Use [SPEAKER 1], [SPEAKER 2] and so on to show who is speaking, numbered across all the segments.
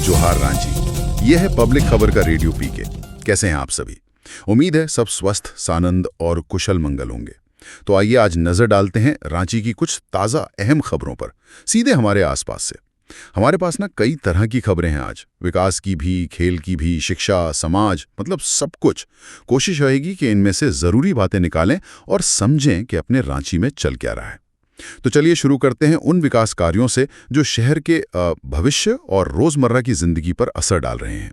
[SPEAKER 1] जोहार रांची। यह है पब्लिक खबर का रेडियो पीके। कैसे हैं आप सभी? उम्मीद है सब स्वस्थ, सानंद और कुशल मंगल होंगे। तो आइए आज नजर डालते हैं रांची की कुछ ताज़ा अहम खबरों पर, सीधे हमारे आसपास से। हमारे पास ना कई तरह की खबरें हैं आज, विकास की भी, खेल की भी, शिक्षा, समाज, मतलब सब कुछ। कोशिश रहेगी कि इनमें से ज़रूरी बातें निकालें और समझें कि अपने रांची में चल क्या रहा है। तो चलिए शुरू करते हैं उन विकास कार्यों से जो शहर के भविष्य और रोजमर्रा की जिंदगी पर असर डाल रहे हैं।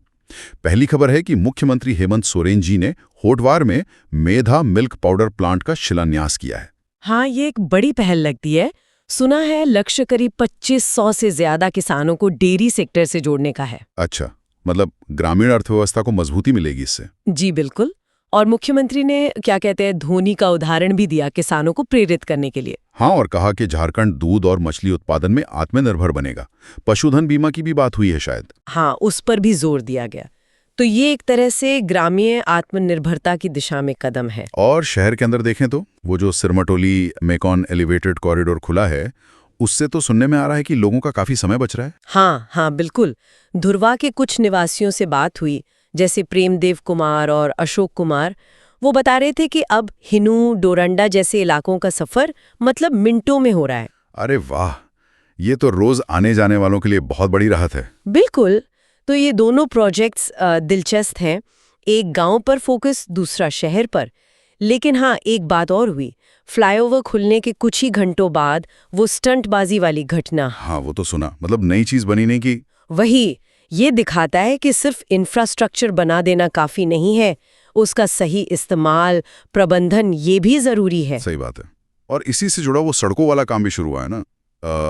[SPEAKER 1] पहली खबर है कि मुख्यमंत्री हेमंत सोरेन जी ने होटवार में मेधा मिल्क पाउडर प्लांट का शिलान्यास किया है।
[SPEAKER 2] हाँ, ये एक बड़ी पहल लगती है। सुना है लक्ष्य करीब 2500 से ज्यादा किसानों को डेयरी सेक्टर से जोड़ने का है।
[SPEAKER 1] अच्छा, मतलब ग्रामीण अर्थव्यवस्था को मजबूती मिलेगी इससे।
[SPEAKER 2] जी बिल्कुल। और मुख्यमंत्री ने क्या कहते हैं, धोनी का उदाहरण भी दिया किसानों को प्रेरित करने के लिए।
[SPEAKER 1] हाँ, और कहा कि झारखंड दूध और मछली उत्पादन में आत्मनिर्भर बनेगा। पशुधन बीमा की भी बात हुई है शायद।
[SPEAKER 2] हाँ, उस पर भी जोर दिया गया। तो ये एक तरह से ग्रामीण आत्मनिर्भरता की दिशा में कदम है।
[SPEAKER 1] और शहर के अंदर देखें तो वो जो सिरमटोली मेकॉन एलिवेटेड कॉरिडोर खुला है, उससे तो सुनने में आ रहा है कि लोगों का काफी समय बच रहा है।
[SPEAKER 2] हाँ, बिल्कुल। धुरवा के कुछ निवासियों से बात हुई, जैसे प्रेमदेव कुमार और अशोक कुमार। वो बता रहे थे कि अब हिनू, डोरंडा जैसे इलाकों का सफर मतलब मिनटों में हो रहा है।
[SPEAKER 1] अरे वाह, ये तो रोज आने जाने वालों के लिए बहुत बड़ी राहत है।
[SPEAKER 2] बिल्कुल। तो ये दोनों प्रोजेक्ट्स दिलचस्प हैं। एक गांव पर फोकस, दूसरा शहर पर। लेकिन हाँ, एक बात और हुई। फ्लाईओवर खुलने के कुछ ही घंटों बाद वो स्टंटबाजी वाली घटना।
[SPEAKER 1] हाँ, वो तो सुना, मतलब नई चीज बनी नहीं की।
[SPEAKER 2] वही, ये दिखाता है कि सिर्फ इंफ्रास्ट्रक्चर बना देना काफी नहीं है, उसका सही इस्तेमाल, प्रबंधन, ये भी जरूरी है।
[SPEAKER 1] सही बात है। और इसी से जुड़ा वो सड़कों वाला काम भी शुरू हुआ है ना,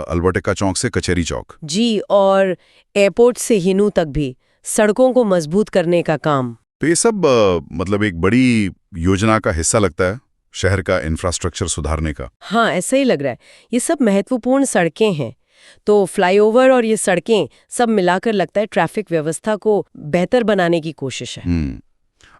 [SPEAKER 1] अल्बर्ट एक्का चौक से कचहरी चौक।
[SPEAKER 2] जी, और एयरपोर्ट से हिनू तक भी सड़कों को मजबूत करने का काम।
[SPEAKER 1] तो ये सब मतलब एक बड़ी योजना का हिस्सा लगता है, शहर का इंफ्रास्ट्रक्चर सुधारने का।
[SPEAKER 2] हाँ, ऐसा ही लग रहा है। ये सब महत्वपूर्ण सड़कें हैं। तो फ्लाईओवर और ये सड़कें सब मिलाकर लगता है ट्रैफिक व्यवस्था को बेहतर बनाने की कोशिश है।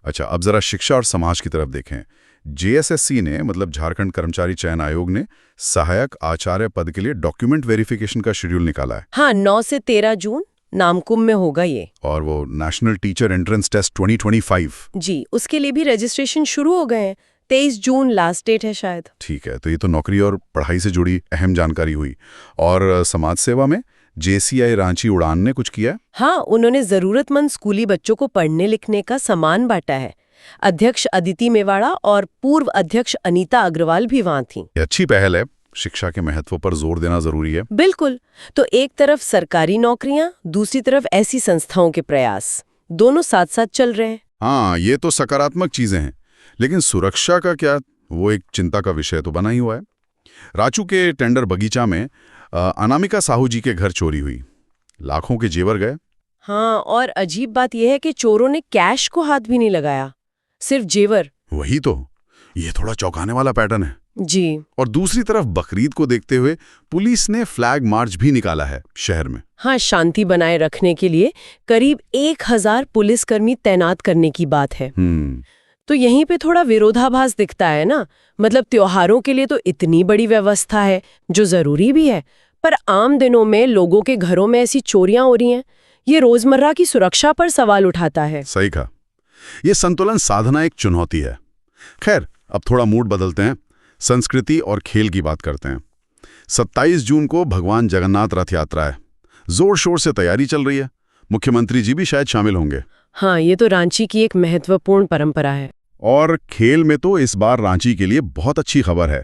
[SPEAKER 1] अच्छा, अब जरा शिक्षा और समाज की तरफ देखें। जेएसएससी ने, मतलब झारखंड कर्मचारी चयन आयोग ने, सहायक आचार्य पद के लिए डॉक्यूमेंट वेरिफिकेशन का शेड्यूल निकाला है।
[SPEAKER 2] हाँ, 9 से 13 जून नामकुम में होगा ये।
[SPEAKER 1] और वो नेशनल टीचर एंट्रेंस टेस्ट 2025।
[SPEAKER 2] जी, उसके लिए भी रजिस्ट्रेशन शुरू हो गए हैं। 23 जून लास्ट डेट है शायद।
[SPEAKER 1] ठीक है, तो ये तो नौकरी और पढ़ाई से जुड़ी अहम जानकारी हुई। और समाज सेवा में जेसीआई रांची उड़ान ने कुछ किया?
[SPEAKER 2] हाँ, उन्होंने जरूरतमंद स्कूली बच्चों को पढ़ने लिखने का सामान बांटा है। अध्यक्ष अदिति मेवाड़ा और पूर्व अध्यक्ष अनीता अग्रवाल भी वहां थीं।
[SPEAKER 1] ये अच्छी पहल है। शिक्षा के महत्व पर जोर देना जरूरी है।
[SPEAKER 2] बिल्कुल। तो एक तरफ सरकारी नौकरियां, दूसरी तरफ ऐसी संस्थाओं के प्रयास, दोनों साथ साथ चल रहे हैं।
[SPEAKER 1] हाँ, ये तो सकारात्मक चीजें हैं। लेकिन सुरक्षा का क्या, वो एक चिंता का विषय तो बना ही हुआ है। रांची के टेंडर बगीचा में अनामिका साहू जी के घर चोरी हुई, लाखों के जेवर गए।
[SPEAKER 2] हाँ, और अजीब बात यह है कि चोरों ने कैश को हाथ भी नहीं लगाया, सिर्फ जेवर।
[SPEAKER 1] वही तो, ये थोड़ा चौंकाने वाला पैटर्न है।
[SPEAKER 2] जी।
[SPEAKER 1] और दूसरी तरफ बकरीद को देखते हुए पुलिस ने फ्लैग मार्च भी निकाला है शहर में।
[SPEAKER 2] हाँ, शांति बनाए रखने के लिए करीब 1000 पुलिसकर्मी तैनात करने की बात है। तो यहीं पे थोड़ा विरोधाभास दिखता है ना। मतलब त्योहारों के लिए तो इतनी बड़ी व्यवस्था है, जो जरूरी भी है, पर आम दिनों में लोगों के घरों में ऐसी चोरियां हो रही हैं। ये रोजमर्रा की सुरक्षा पर सवाल उठाता है।
[SPEAKER 1] सही कहा, ये संतुलन साधना एक चुनौती है। खैर, अब थोड़ा मूड बदलते हैं, संस्कृति और खेल की बात करते हैं। 27 जून को भगवान जगन्नाथ रथ यात्रा है। जोर शोर से तैयारी चल रही है। मुख्यमंत्री जी भी शायद शामिल होंगे।
[SPEAKER 2] हाँ, ये तो रांची की एक महत्वपूर्ण परंपरा है।
[SPEAKER 1] और खेल में तो इस बार रांची के लिए बहुत अच्छी खबर है।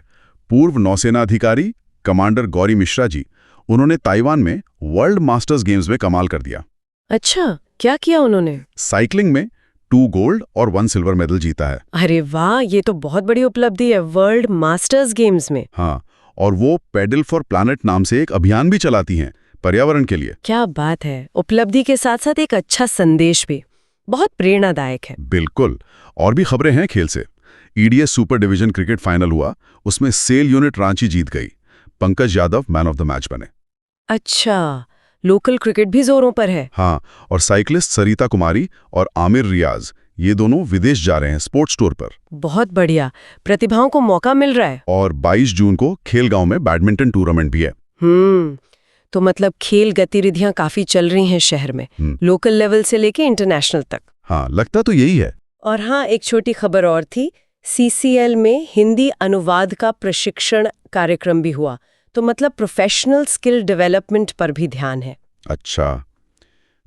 [SPEAKER 1] पूर्व नौसेना अधिकारी कमांडर गौरी मिश्रा जी, उन्होंने ताइवान में वर्ल्ड मास्टर्स गेम्स में कमाल कर दिया।
[SPEAKER 2] अच्छा, क्या किया उन्होंने?
[SPEAKER 1] साइकिलिंग में 2 गोल्ड और 1 सिल्वर मेडल जीता है।
[SPEAKER 2] अरे वाह, ये तो बहुत बड़ी उपलब्धि है वर्ल्ड मास्टर्स गेम्स में।
[SPEAKER 1] हाँ, और वो पेडल फॉर प्लैनेट नाम से एक अभियान भी चलाती हैं पर्यावरण के लिए।
[SPEAKER 2] क्या बात है। उपलब्धि के साथ साथ एक अच्छा संदेश भी, बहुत प्रेरणादायक है।
[SPEAKER 1] बिल्कुल। और भी खबरें हैं खेल से। EDS super division cricket final हुआ, उसमें सेल यूनिट रांची जीत गई। Pankaj Yadav man of the match बने।
[SPEAKER 2] अच्छा, लोकल क्रिकेट भी जोरों पर है।
[SPEAKER 1] हाँ, और साइकिलिस्ट सरिता कुमारी और आमिर रियाज, ये दोनों विदेश जा रहे हैं स्पोर्ट्स टूर पर।
[SPEAKER 2] बहुत बढ़िया, प्रतिभाओं को मौका मिल रहा है।
[SPEAKER 1] और 22 जून को खेलगांव में बैडमिंटन टूर्नामेंट भी है।
[SPEAKER 2] तो मतलब खेल गतिविधियां काफी चल रही हैं शहर में, लोकल लेवल से लेके इंटरनेशनल तक।
[SPEAKER 1] हाँ, लगता तो यही है।
[SPEAKER 2] और हाँ, एक छोटी खबर और थी, CCL में हिंदी अनुवाद का प्रशिक्षण कार्यक्रम भी हुआ, तो मतलब प्रोफेशनल स्किल डेवलपमेंट पर भी ध्यान है।
[SPEAKER 1] अच्छा,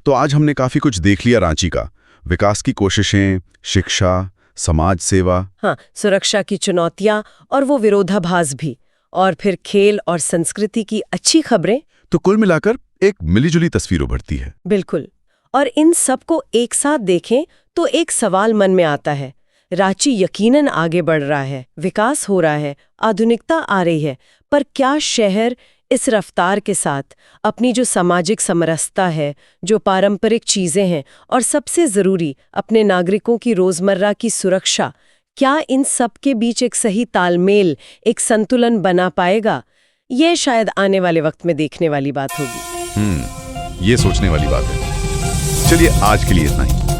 [SPEAKER 1] तो आज हमने काफी कुछ देख लिया रांची का, विकास की कोशिशें, शिक्षा, समाज सेवा,
[SPEAKER 2] हाँ, सुरक्षा की चुनौतियां और वो विरोधाभास भी, और फिर खेल और संस्कृति की अच्छी खबरें।
[SPEAKER 1] तो कुल मिलाकर एक मिलीजुली तस्वीर उभरती है।
[SPEAKER 2] बिल्कुल। और इन सब को एक साथ देखें तो एक सवाल मन में आता है, रांची यकीनन आगे बढ़ रहा है, विकास हो रहा है, आधुनिकता आ रही है, पर क्या शहर इस रफ्तार के साथ अपनी जो सामाजिक समरसता है, जो पारंपरिक चीजें हैं और सबसे जरूरी अपने नागरिकों की रोजमर्रा की सुरक्षा, क्या इन सब के बीच एक सही तालमेल, एक संतुलन बना पाएगा? ये शायद आने वाले वक्त में देखने वाली बात होगी।
[SPEAKER 1] ये सोचने वाली बात है। चलिए आज के लिए इतना ही।